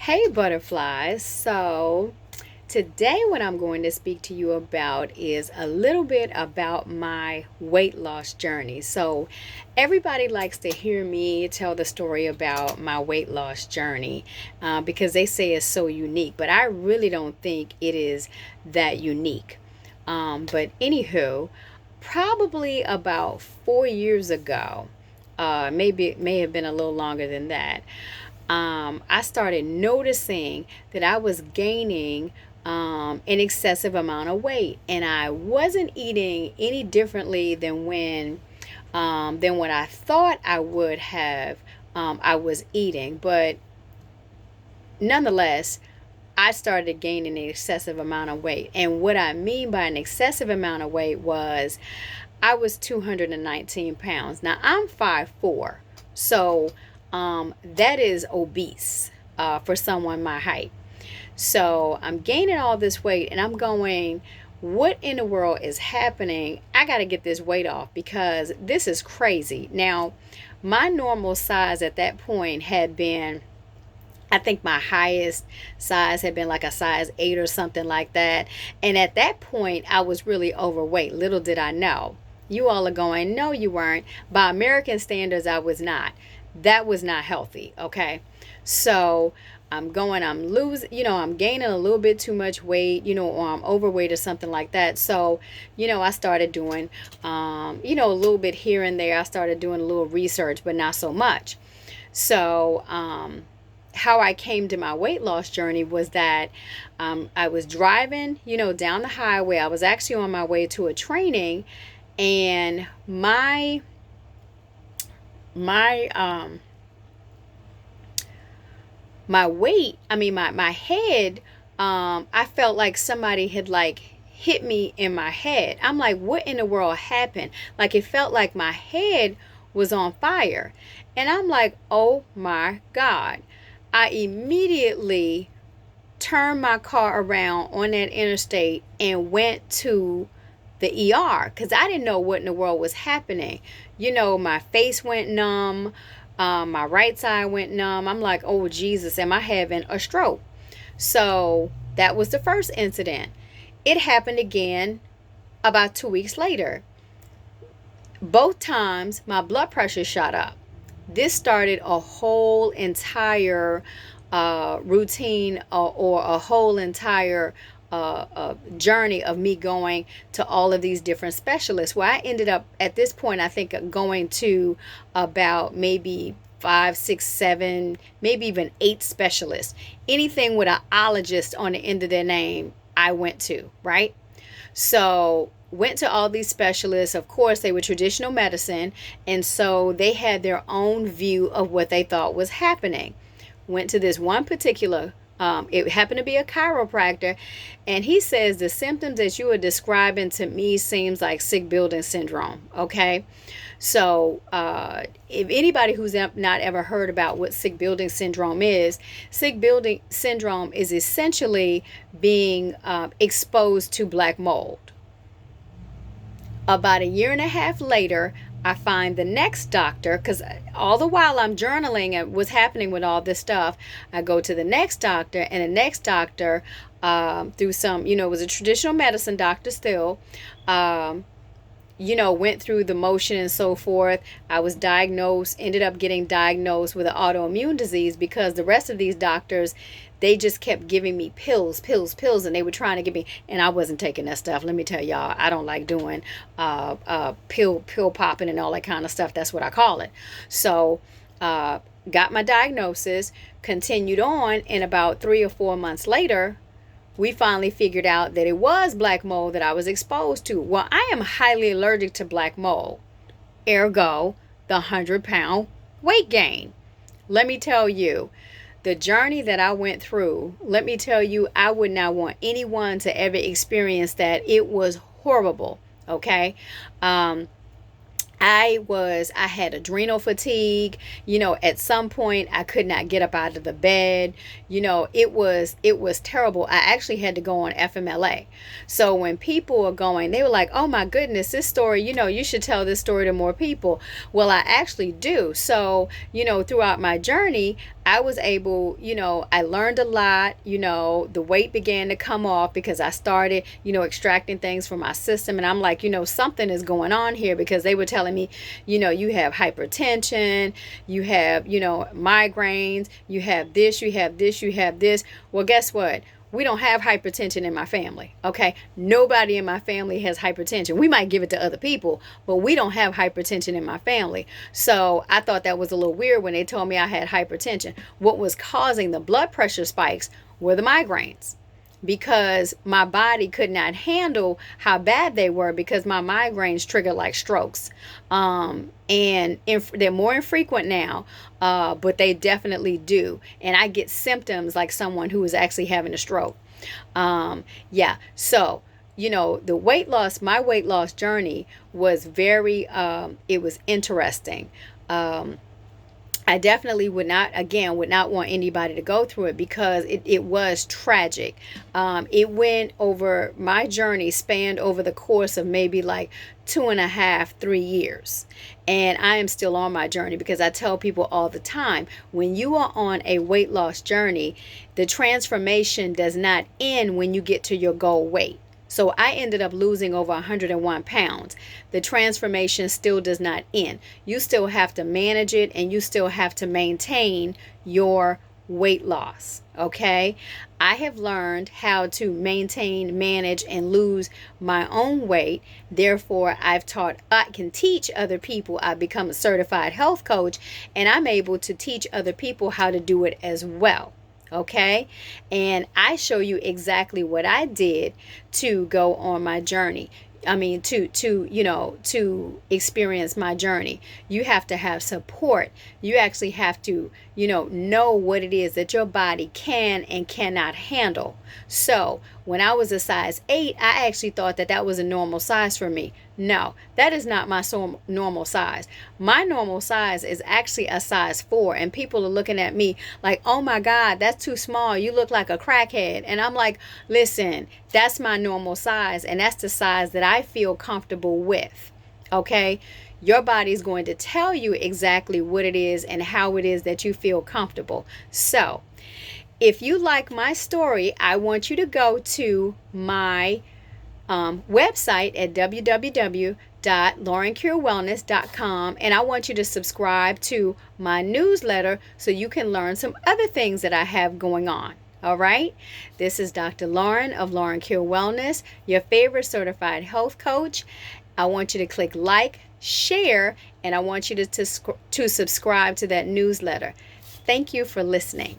Hey butterflies. So today what I'm going to speak to you about is a little bit about my weight loss journey. So everybody likes to hear me tell the story about my weight loss journey because they say it's so unique, but I really don't think it is that unique. But anywho, probably about 4 years ago, maybe it may have been a little longer than that. I started noticing that I was gaining an excessive amount of weight, and I wasn't eating any differently than what I thought I would have. I was eating, but nonetheless, I started gaining an excessive amount of weight. And what I mean by an excessive amount of weight was I was 219 pounds. Now I'm 5'4", so that is obese for someone my height. So I'm gaining all this weight and I'm going, what in the world is happening? I got to get this weight off because this is crazy. Now, my normal size at that point had been, I think my highest size had been like a size 8 or something like that. And at that point, I was really overweight. Little did I know. You all are going, no, you weren't. By American standards, I was not. That was not healthy, okay? So I'm losing, I'm gaining a little bit too much weight, or I'm overweight or something like that. So, I started doing, a little bit here and there. I started doing a little research, but not so much. So, how I came to my weight loss journey was that I was driving, down the highway. I was actually on my way to a training, and my my weight, my head, I felt like somebody had like hit me in my head. I'm like, what in the world happened? Like it felt like my head was on fire. And I'm like, oh my God. I immediately turned my car around on that interstate and went to the ER because I didn't know what in the world was happening. My face went numb. My right side went numb. I'm like, oh, Jesus, am I having a stroke? So that was the first incident. It happened again about 2 weeks later. Both times, my blood pressure shot up. This started a whole entire routine or a whole entire journey of me going to all of these different specialists, where I ended up at this point, I think, going to about maybe 5, 6, 7, maybe even 8 specialists. Anything with an ologist on the end of their name, I went to, right? So went to all these specialists. Of course, they were traditional medicine, and so they had their own view of what they thought was happening. Went to this one particular, it happened to be a chiropractor, and he says the symptoms that you are describing to me seems like sick building syndrome. Okay, so if anybody who's not ever heard about what sick building syndrome is, sick building syndrome is essentially being exposed to black mold. About a year and a half later, I find the next doctor, because all the while I'm journaling and what's happening with all this stuff. I go to the next doctor, and the next doctor, through some, it was a traditional medicine doctor still, went through the motion and so forth. I was diagnosed, ended up getting diagnosed with an autoimmune disease because the rest of these doctors, they just kept giving me pills, pills, pills, and they were trying to give me, and I wasn't taking that stuff. Let me tell y'all, I don't like doing pill popping and all that kind of stuff. That's what I call it. So, got my diagnosis, continued on, and about 3 or 4 months later, we finally figured out that it was black mold that I was exposed to. Well, I am highly allergic to black mold. Ergo, the 100-pound weight gain. Let me tell you, the journey that I went through, let me tell you, I would not want anyone to ever experience that. It was horrible, okay? I had adrenal fatigue. At some point I could not get up out of the bed. It was terrible. I actually had to go on FMLA. So when people were going, they were like, "Oh my goodness, this story, you should tell this story to more people." Well, I actually do. So, throughout my journey, I was able, I learned a lot. The weight began to come off because I started, extracting things from my system. And I'm like, something is going on here, because they were telling me, you have hypertension, you have, migraines, you have this, you have this, you have this. Well, guess what? We don't have hypertension in my family. Okay. Nobody in my family has hypertension. We might give it to other people, but we don't have hypertension in my family. So I thought that was a little weird when they told me I had hypertension. What was causing the blood pressure spikes were the migraines, because my body could not handle how bad they were, because my migraines trigger like strokes. And they're more infrequent now, but they definitely do. And I get symptoms like someone who is actually having a stroke. Yeah. So, my weight loss journey was it was interesting. I definitely would not want anybody to go through it, because it was tragic. It went over, my journey spanned over the course of maybe like 2.5, 3 years. And I am still on my journey, because I tell people all the time, when you are on a weight loss journey, the transformation does not end when you get to your goal weight. So I ended up losing over 101 pounds. The transformation still does not end. You still have to manage it, and you still have to maintain your weight loss. Okay. I have learned how to maintain, manage, and lose my own weight. Therefore, I can teach other people. I've become a certified health coach, and I'm able to teach other people how to do it as well. Okay. And I show you exactly what I did to go on my journey. I mean, to experience my journey. You have to have support. You actually have to, know what it is that your body can and cannot handle. So when I was a size 8, I actually thought that was a normal size for me. No, that is not my normal size. My normal size is actually a size 4, and people are looking at me like, "Oh my God, that's too small. You look like a crackhead." And I'm like, listen, that's my normal size, and that's the size that I feel comfortable with. Okay? Your body is going to tell you exactly what it is and how it is that you feel comfortable. So, if you like my story, I want you to go to my website at www.laurencurewellness.com, and I want you to subscribe to my newsletter so you can learn some other things that I have going on. All right. This is Dr. Lauren of Lauren Cure Wellness, your favorite certified health coach. I want you to click like, share, and I want you to subscribe to that newsletter. Thank you for listening.